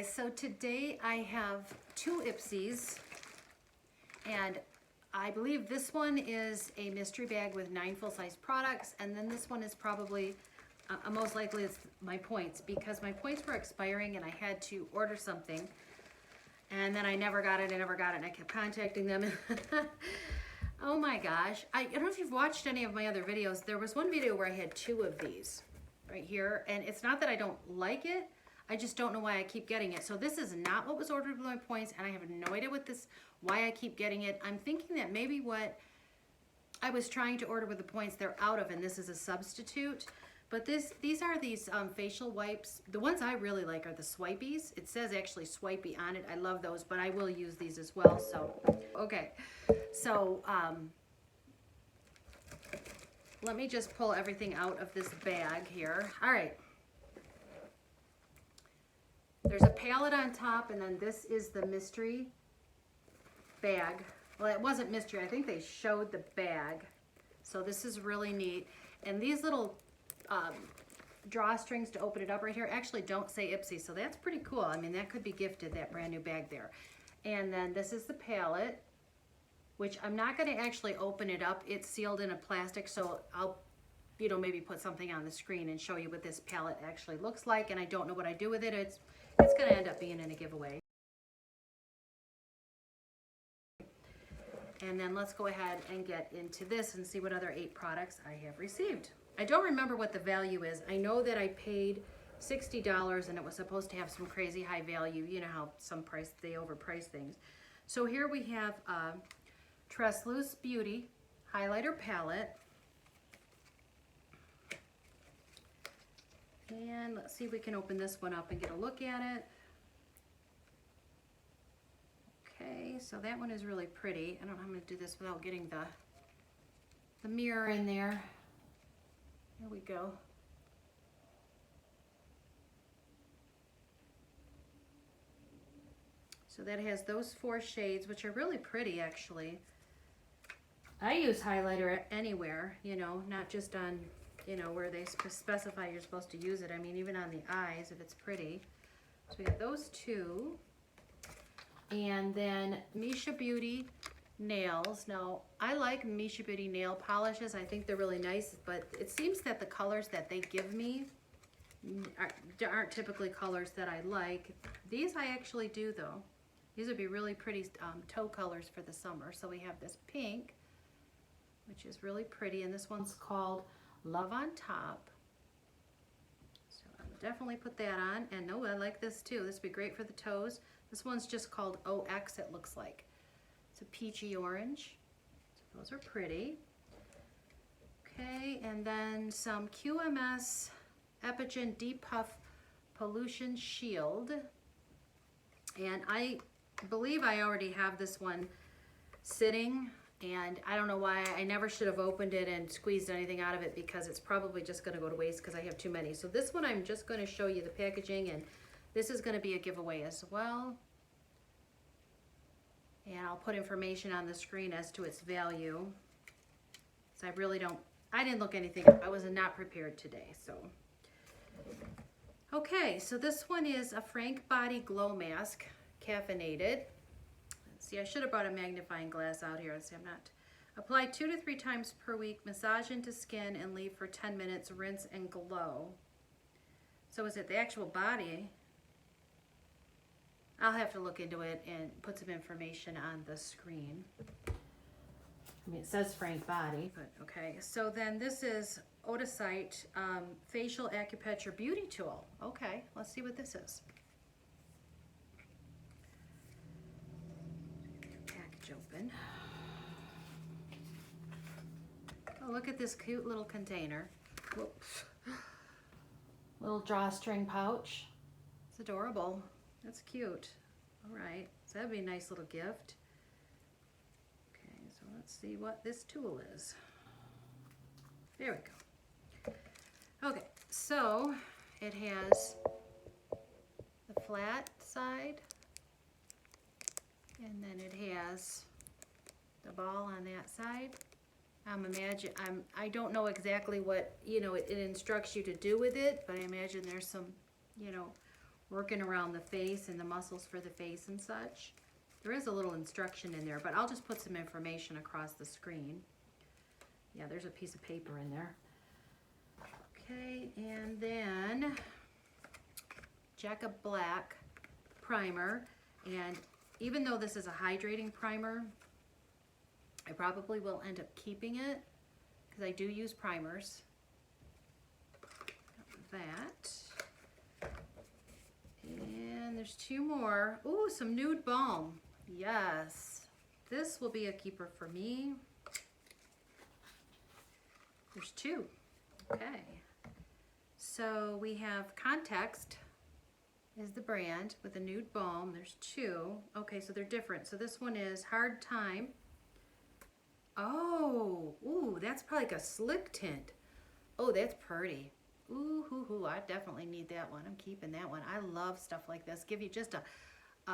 guys, so today I have two Ipsys, and I believe this one is a mystery bag with 9 full-size products, and then this one is probably, most likely it's my points, because my points were expiring and I had to order something, and then I never got it, and I kept contacting them. Oh my gosh, I don't know if you've watched any of my other videos. There was one video where I had 2 of these right here, and it's not that I don't like it, I just don't know why I keep getting it. So this is not what was ordered with my points, and I have no idea what this, why I keep getting it. I'm thinking that maybe what I was trying to order with the points, they're out of, and this is a substitute. But these are these facial wipes. The ones I really like are the Swipies. It says actually Swipey on it. I love those, but I will use these as well. So, okay. So, let me just pull everything out of this bag here. All right. There's a palette on top, and then this is the mystery bag. Well, it wasn't mystery. I think they showed the bag. So this is really neat. And these little drawstrings to open it up right here actually don't say Ipsy, so that's pretty cool. I mean, that could be gifted, that brand new bag there. And then this is the palette, which I'm not going to actually open it up. It's sealed in a plastic, so I'll, you know, maybe put something on the screen and show you what this palette actually looks like. And I don't know what I do with it. It's going to end up being in a giveaway. And then let's go ahead and get into this and see what other 8 products I have received. I don't remember what the value is. I know that I paid $60 and it was supposed to have some crazy high value. You know how some price, they overprice things. So here we have Tresloose Beauty highlighter palette. And let's see if we can open this one up and get a look at it. Okay, so that one is really pretty. I don't know how I'm going to do this without getting the mirror in there. There we go. So that has those 4 shades, which are really pretty actually. I use highlighter anywhere, you know, not just on, you know, where they specify you're supposed to use it. I mean, even on the eyes, if it's pretty. So we got those 2. And then Misha Beauty nails. Now, I like Misha Beauty nail polishes. I think they're really nice, but it seems that the colors that they give me aren't typically colors that I like. These I actually do, though. These would be really pretty toe colors for the summer. So we have this pink, which is really pretty, and this one's called Love on Top. So I'll definitely put that on. And no, I like this too. This would be great for the toes. This one's just called OX, it looks like. It's a peachy orange. So those are pretty. Okay, and then some QMS Epigen Depuff Pollution Shield. And I believe I already have this one sitting, and I don't know why. I never should have opened it and squeezed anything out of it, because it's probably just going to go to waste because I have too many. So this one I'm just going to show you the packaging, and this is going to be a giveaway as well. And I'll put information on the screen as to its value. So I didn't look anything up. I was not prepared today, so. Okay, so this one is a Frank Body Glow Mask, caffeinated. Let's see, I should have brought a magnifying glass out here. Let's see, I'm not. Apply 2 to 3 times per week, massage into skin, and leave for 10 minutes, rinse and glow. So is it the actual body? I'll have to look into it and put some information on the screen. I mean, it says Frank Body, but okay. So then this is Odacite Facial Acupuncture Beauty Tool. Okay, let's see what this is. Package open. Oh, look at this cute little container. Whoops. Little drawstring pouch. It's adorable. That's cute. All right, so that'd be a nice little gift. Okay, so let's see what this tool is. There we go. Okay, so it has the flat side, and then it has the ball on that side. I don't know exactly what, you know, it instructs you to do with it, but I imagine there's some, you know, working around the face and the muscles for the face and such. There is a little instruction in there, but I'll just put some information across the screen. Yeah, there's a piece of paper in there. Okay, and then Jacka Black primer. And even though this is a hydrating primer, I probably will end up keeping it because I do use primers. That. And there's two more. Ooh, some nude balm. Yes. This will be a keeper for me. There's two. Okay. So we have Context is the brand with a nude balm. There's two. Okay, so they're different. So this one is Hard Time. Oh, ooh, that's probably like a slick tint. Oh, that's pretty. Ooh, hoo, hoo, I definitely need that one. I'm keeping that one. I love stuff like this. Give you just a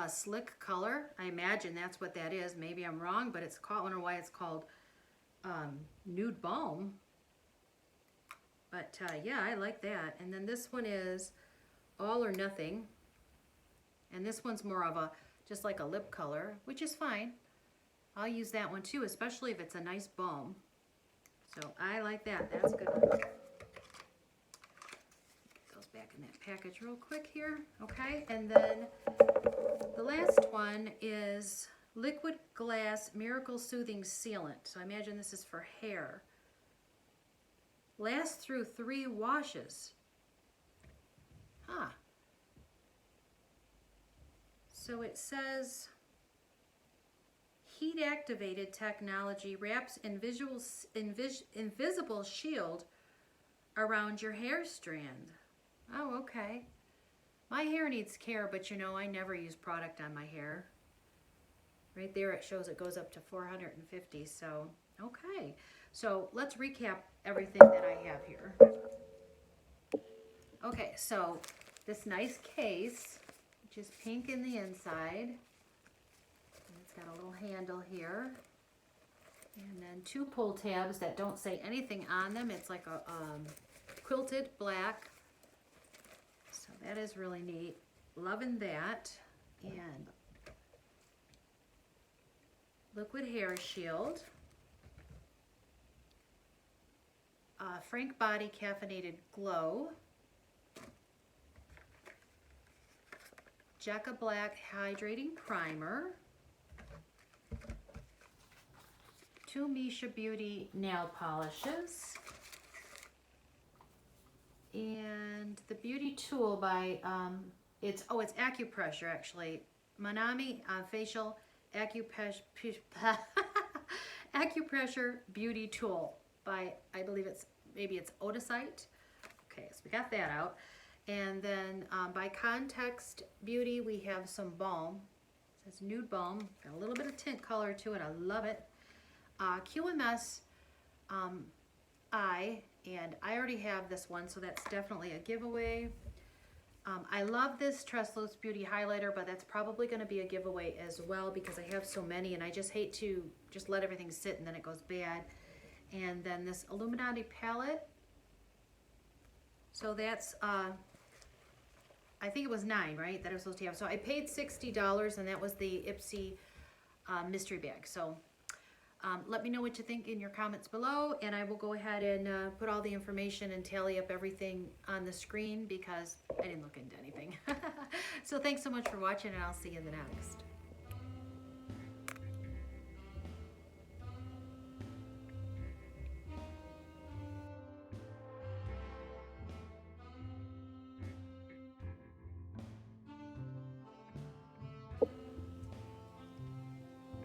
slick color. I imagine that's what that is. Maybe I'm wrong, but it's called, I wonder why it's called nude balm. But yeah, I like that. And then this one is All or Nothing. And this one's more of a, just like a lip color, which is fine. I'll use that one too, especially if it's a nice balm. So I like that. That's a good one. Goes back in that package real quick here. Okay, and then the last one is Liquid Glass Miracle Soothing Sealant. So I imagine this is for hair. Lasts through 3 washes. Huh. So it says heat activated technology wraps invisible shield around your hair strand. Oh, okay. My hair needs care, but you know, I never use product on my hair. Right there it shows it goes up to 450, so okay. So let's recap everything that I have here. Okay, so this nice case, which is pink in the inside. And it's got a little handle here. And then 2 pull tabs that don't say anything on them. It's like a quilted black. So that is really neat. Loving that. And liquid hair shield. Frank Body Caffeinated Glow. Jacka Black Hydrating Primer. 2 Misha Beauty Nail Polishes. And the Beauty Tool by, it's acupressure actually. Manami Facial Acupressure Beauty Tool by, I believe maybe it's Odysite. Okay, so we got that out. And then by Context Beauty, we have some balm. It says nude balm. Got a little bit of tint color to it. I love it. QMS and I already have this one, so that's definitely a giveaway. I love this Trestless Beauty highlighter, but that's probably going to be a giveaway as well because I have so many and I just hate to just let everything sit and then it goes bad. And then this Illuminati palette. So that's, I think it was 9, right, that I was supposed to have. So I paid $60 and that was the Ipsy mystery bag. So let me know what you think in your comments below, and I will go ahead and put all the information and tally up everything on the screen because I didn't look into anything. So thanks so much for watching, and I'll see you in the next.